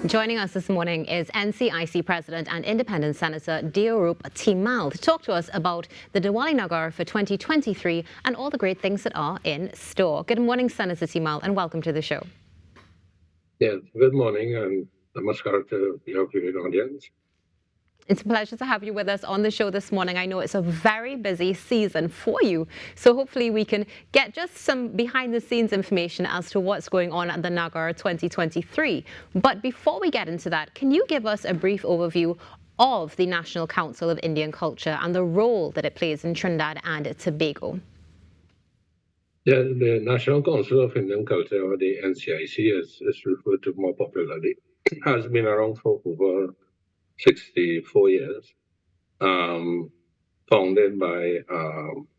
Joining us this morning is NCIC President and Independent Senator Deoroop Temal to talk to us about the Divali Nagar for 2023 and all the great things that are in store. Good morning, Senator Temal, and welcome to the show. Yes, good morning and namaskar to your viewing audience. It's a pleasure to have you with us on the show this morning. I know it's a very busy season for you, so hopefully we can get just some behind-the-scenes information as to what's going on at the Nagar 2023. But before we get into that, can you give us a brief overview of the National Council of Indian Culture and the role that it plays in Trinidad and Tobago? Yeah, the National Council of Indian Culture, or the NCIC as is referred to more popularly, has been around for over 64 years, founded by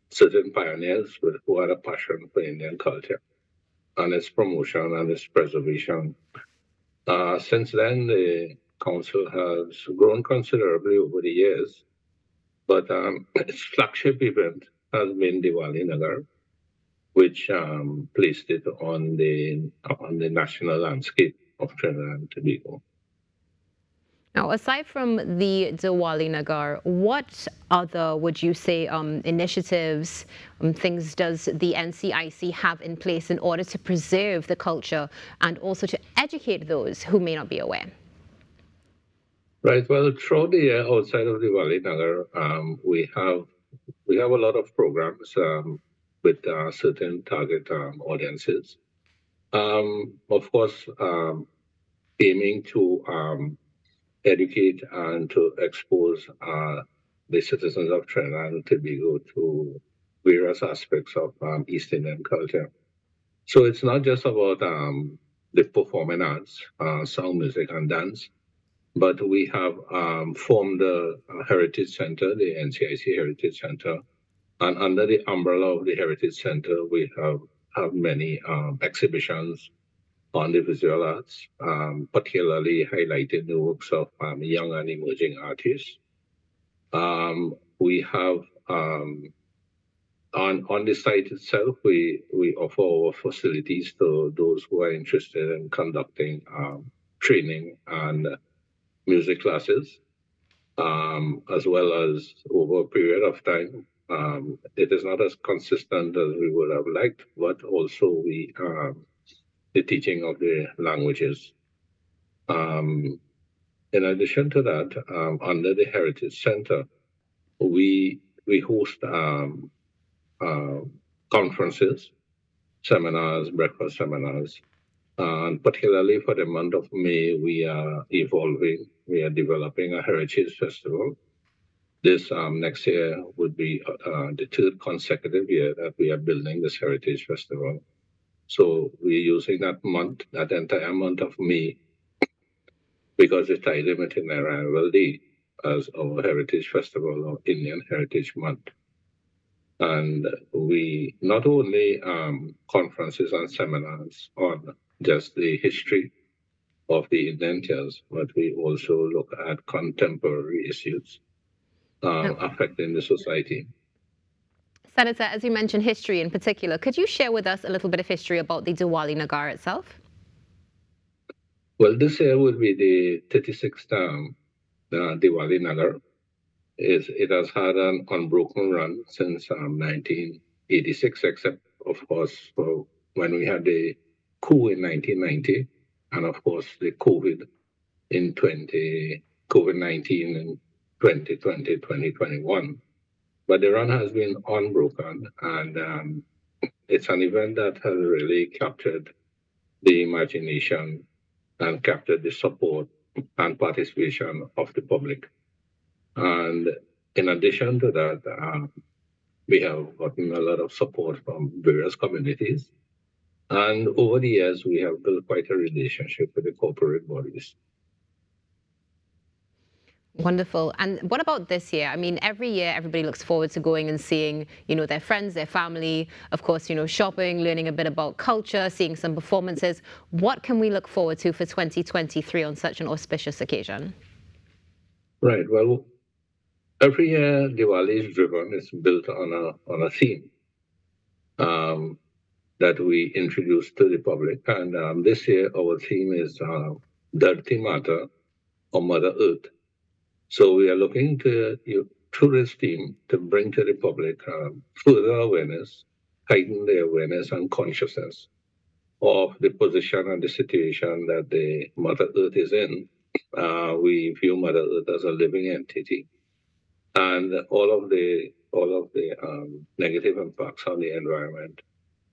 certain pioneers who had a passion for Indian culture and its promotion and its preservation. Since then, the council has grown considerably over the years, but its flagship event has been Divali Nagar, which placed it on the national landscape of Trinidad and Tobago. Now, aside from the Divali Nagar, what other, would you say, initiatives, things does the NCIC have in place in order to preserve the culture and also to educate those who may not be aware? Right. Well, throughout the year, outside of Divali Nagar, we have a lot of programs with certain target audiences. Of course, aiming to educate and to expose the citizens of Trinidad and Tobago to various aspects of East Indian culture. So it's not just about the performing arts, song, music, and dance, but we have formed a Heritage Center, the NCIC Heritage Center, and under the umbrella of the Heritage Center, we have many exhibitions on the visual arts, particularly highlighting the works of young and emerging artists. We have on the site itself, we offer our facilities to those who are interested in conducting training and music classes, as well as over a period of time. It is not as consistent as we would have liked, but also the teaching of the languages. In addition to that, under the Heritage Center, we host conferences, seminars, breakfast seminars, and particularly for the month of May, we are developing a Heritage Festival. This next year would be the third consecutive year that we are building this Heritage Festival. So we're using that entire month of May, because it's time limit in our annual day, as our Heritage Festival or Indian Heritage Month. And we not only conferences and seminars on just the history of the Indians, but we also look at contemporary issues affecting the society. Senator, as you mentioned history in particular, could you share with us a little bit of history about the Divali Nagar itself? Well, this year will be the 36th Divali Nagar. It has had an unbroken run since 1986, except, of course, for when we had the coup in 1990, and of course the COVID-19 in 2020, 2021. But the run has been unbroken, and it's an event that has really captured the imagination and captured the support and participation of the public. And in addition to that, we have gotten a lot of support from various communities. And over the years, we have built quite a relationship with the corporate bodies. Wonderful. And what about this year? I mean, every year, everybody looks forward to going and seeing, their friends, their family, of course, shopping, learning a bit about culture, seeing some performances. What can we look forward to for 2023 on such an auspicious occasion? Right. Well, every year, Diwali is driven, it's built on a theme that we introduce to the public. And this year, our theme is dirty matter or Mother Earth. So we are looking to through this team to bring to the public further awareness, heighten the awareness and consciousness of the position and the situation that the Mother Earth is in. We view Mother Earth as a living entity, and all of the negative impacts on the environment.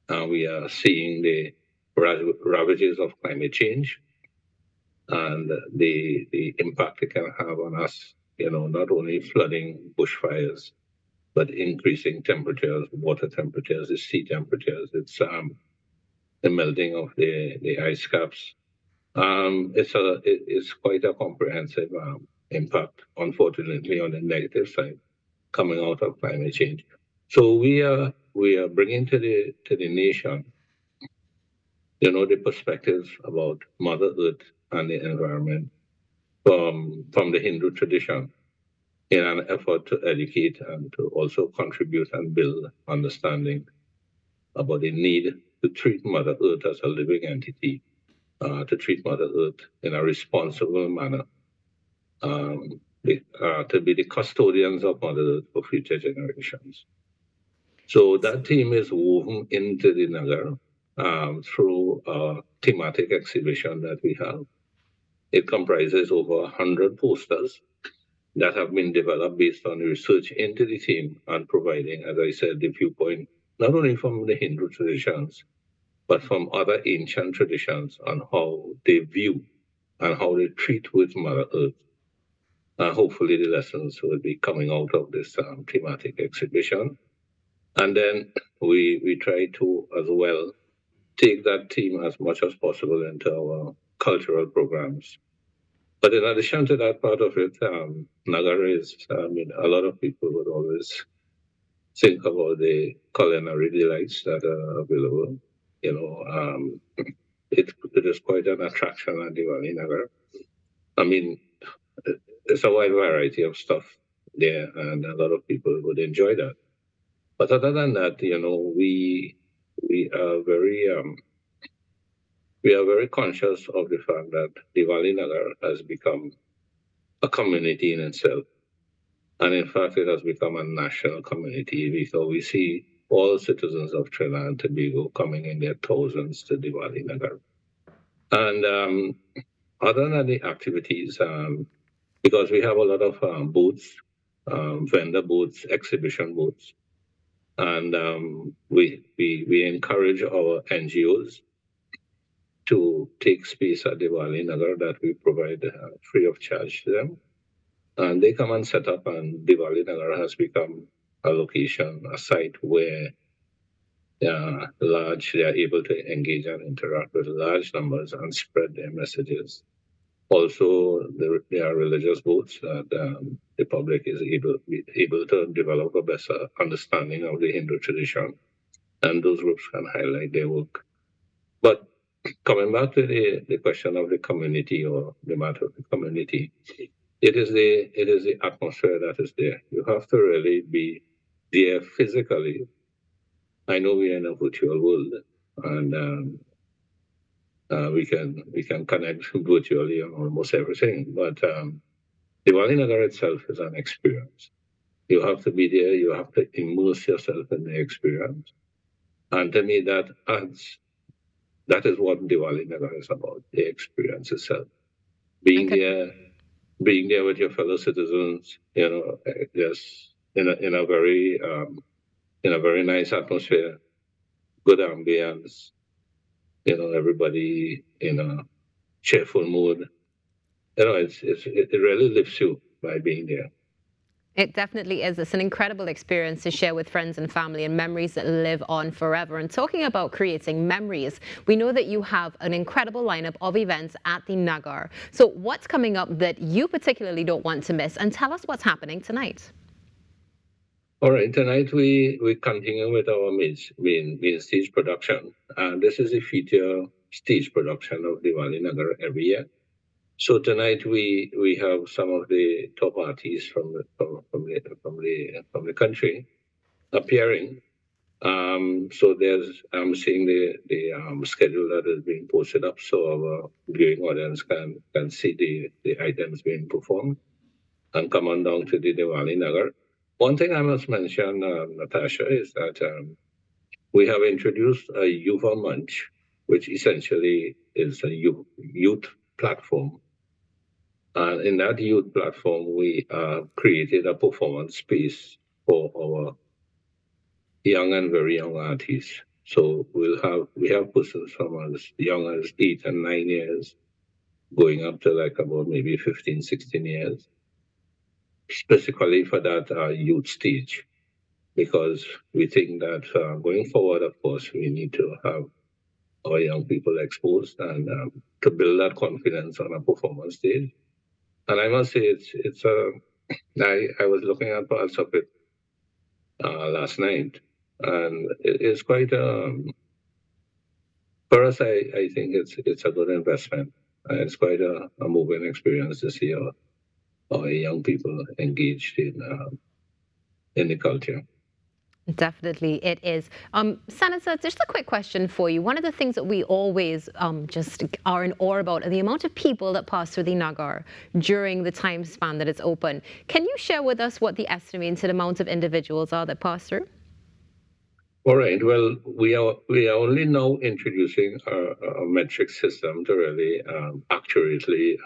We are seeing the ravages of climate change and the impact it can have on us. Not only flooding, bushfires, but increasing temperatures, water temperatures, the sea temperatures. It's the melting of the ice caps. It's quite a comprehensive impact, unfortunately, on the negative side coming out of climate change. So we are bringing to the nation, the perspectives about Mother Earth and the environment from the Hindu tradition in an effort to educate and to also contribute and build understanding about the need to treat Mother Earth as a living entity, to treat Mother Earth in a responsible manner, to be the custodians of Mother Earth for future generations. So that theme is woven into the Nagar through a thematic exhibition that we have. It comprises over 100 posters that have been developed based on research into the theme and providing, as I said, the viewpoint not only from the Hindu traditions, but from other ancient traditions on how they view and how they treat with Mother Earth. Hopefully, the lessons will be coming out of this thematic exhibition. And then we try to, as well, take that theme as much as possible into our cultural programs. But in addition to that part of it, Nagar is, a lot of people would always think about the culinary delights that are available. It is quite an attraction at Divali Nagar. I mean, it's a wide variety of stuff there, and a lot of people would enjoy that. But other than that, we are very conscious of the fact that Divali Nagar has become a community in itself. And in fact, it has become a national community because we see all citizens of Trinidad and Tobago coming in their thousands to Divali Nagar. And other than the activities, because we have a lot of booths, vendor booths, exhibition booths, and we encourage our NGOs to take space at Divali Nagar that we provide free of charge to them. And they come and set up, and Divali Nagar has become a location, a site where they are able to engage and interact with large numbers and spread their messages. Also, there are religious booths that the public is able to develop a better understanding of the Hindu tradition, and those groups can highlight their work. But coming back to the question of the community or the matter of the community, it is the atmosphere that is there. You have to really be there physically. I know we are in a virtual world, and we can connect virtually on almost everything. But Divali Nagar itself is an experience. You have to be there. You have to immerse yourself in the experience. And to me, that is what Diwali Nagar is about, the experience itself. Being there, being there with your fellow citizens, just in a very nice atmosphere, good ambience, everybody in a cheerful mood. It really lifts you by being there. It definitely is. It's an incredible experience to share with friends and family and memories that live on forever. And talking about creating memories, we know that you have an incredible lineup of events at the Nagar. So what's coming up that you particularly don't want to miss? And tell us what's happening tonight. All right, tonight we continue with our main stage production. This is a feature stage production of Divali Nagar every year. So tonight we have some of the top artists from the country appearing, So I'm seeing the schedule that is being posted up, so our viewing audience can see the items being performed and come on down to the Divali Nagar. One thing I must mention, Natasha, is that we have introduced a Yuva Munch, which essentially is a youth platform. And in that youth platform, we created a performance space for our young and very young artists. So we have persons from as young as 8 and 9 years, going up to like about maybe 15, 16 years, specifically for that youth stage, because we think that going forward, of course, we need to have our young people exposed and to build that confidence on a performance stage. And I must say, I was looking at parts of it last night, and it's quite for us. I think it's a good investment. It's quite a moving experience to see our young people engaged in the culture. Definitely, it is. Senator, just a quick question for you. One of the things that we always just are in awe about are the amount of people that pass through the Nagar during the time span that it's open. Can you share with us what the estimated amount of individuals are that pass through? All right. Well, we are only now introducing a metric system to really accurately,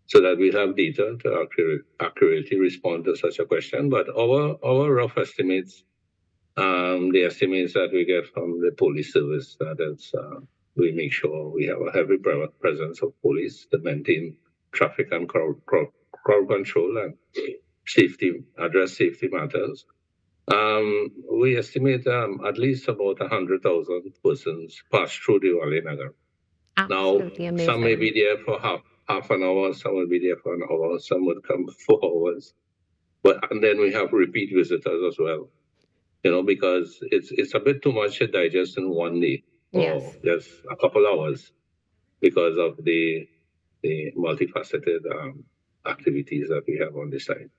so that we have data to accurately respond to such a question. But our rough estimates, the estimates that we get from the police service, that is, we make sure we have a heavy presence of police to maintain traffic and crowd control and address safety matters. We estimate at least about 100,000 persons pass through the Divali Nagar. Now, Absolutely some may be amazing. there for half an hour, some will be there for an hour, some would come 4 hours. But and then we have repeat visitors as well. Because it's a bit too much to digest in one day or Yes, just a couple hours because of the multifaceted activities that we have on the side.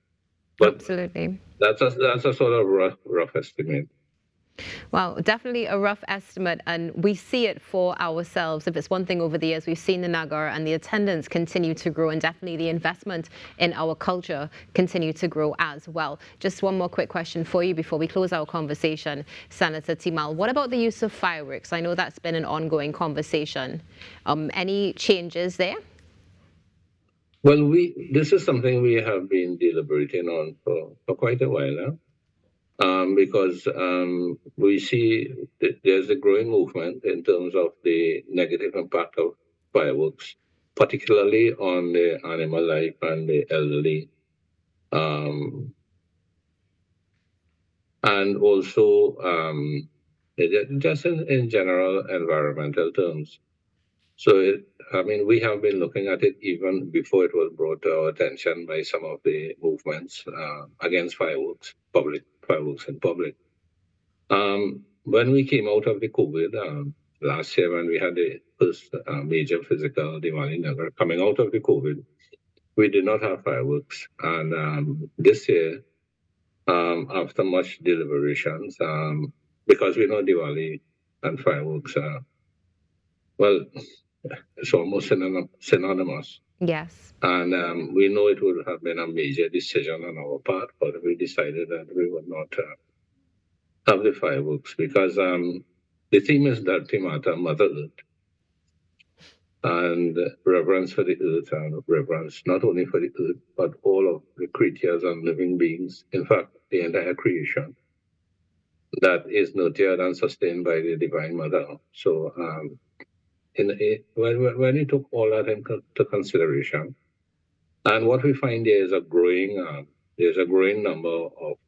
But absolutely. that's a sort of rough estimate. Well, definitely a rough estimate, and we see it for ourselves. If it's one thing over the years, we've seen the Nagar and the attendance continue to grow, and definitely the investment in our culture continue to grow as well. Just one more quick question for you before we close our conversation, Senator Temal. What about the use of fireworks? I know that's been an ongoing conversation. Any changes there? Well, this is something we have been deliberating on for quite a while now. Because we see there's a growing movement in terms of the negative impact of fireworks, particularly on the animal life and the elderly, um, and also just in general environmental terms. So, I mean, we have been looking at it even before it was brought to our attention by some of the movements against public fireworks in public. When we came out of the COVID last year, when we had the first major physical Diwali Nagar, coming out of the COVID, we did not have fireworks. And this year, after much deliberations, because we know Diwali and fireworks, well, it's almost synonymous. Yes. And we know it would have been a major decision on our part, but we decided that we would not have the fireworks because the theme is Dharti Mata, Mother Earth, and reverence for the earth and reverence not only for the earth, but all of the creatures and living beings. In fact, the entire creation that is nurtured and sustained by the Divine Mother. So, when you took all that into consideration, and what we find there is there's a growing number of,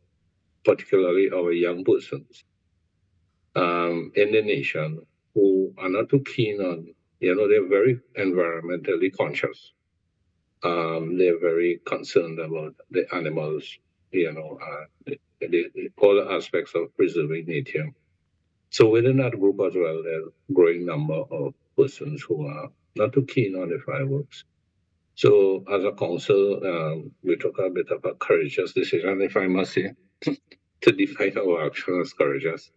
particularly our young persons in the nation who are not too keen on, they're very environmentally conscious. They're very concerned about the animals, all the aspects of preserving nature. So within that group as well, there's a growing number of persons who are not too keen on the fireworks. So as a council, we took a bit of a courageous decision, if I must say, to define our action as courageous.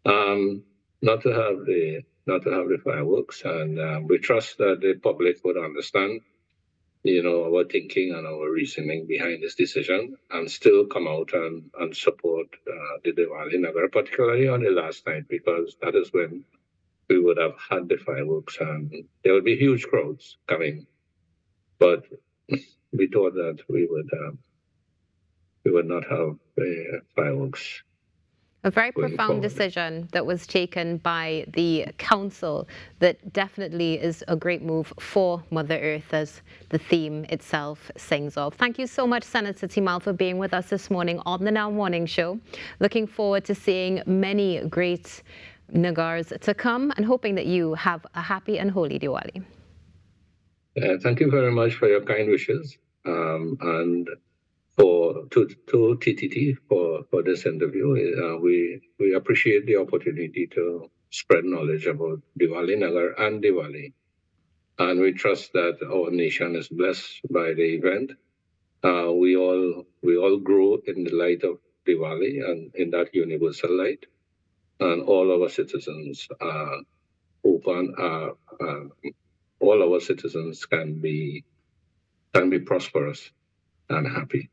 Not to have the fireworks, and we trust that the public would understand, our thinking and our reasoning behind this decision, and still come out and support the Divali Nagar, particularly on the last night, because that is when we would have had the fireworks, and there would be huge crowds coming. But we thought that we would not have fireworks. A very profound decision that was taken by the council that definitely is a great move for Mother Earth, as the theme itself sings of. Thank you so much, Senator Temal, for being with us this morning on the Now Morning Show. Looking forward to seeing many great Nagars to come, and hoping that you have a happy and holy Diwali. Thank you very much for your kind wishes, and to TTT for this interview. We appreciate the opportunity to spread knowledge about Divali Nagar and Diwali, and we trust that our nation is blessed by the event. We all grow in the light of Diwali and in that universal light, and all our citizens are open. All our citizens can be prosperous and happy.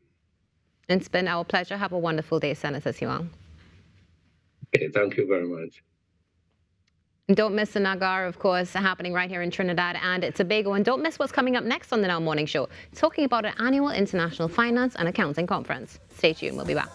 It's been our pleasure. Have a wonderful day, Senator Temal. Okay, thank you very much. Don't miss the Nagar, of course, happening right here in Trinidad and Tobago. And don't miss what's coming up next on the Now Morning Show, talking about an annual International Finance and Accounting Conference. Stay tuned. We'll be back.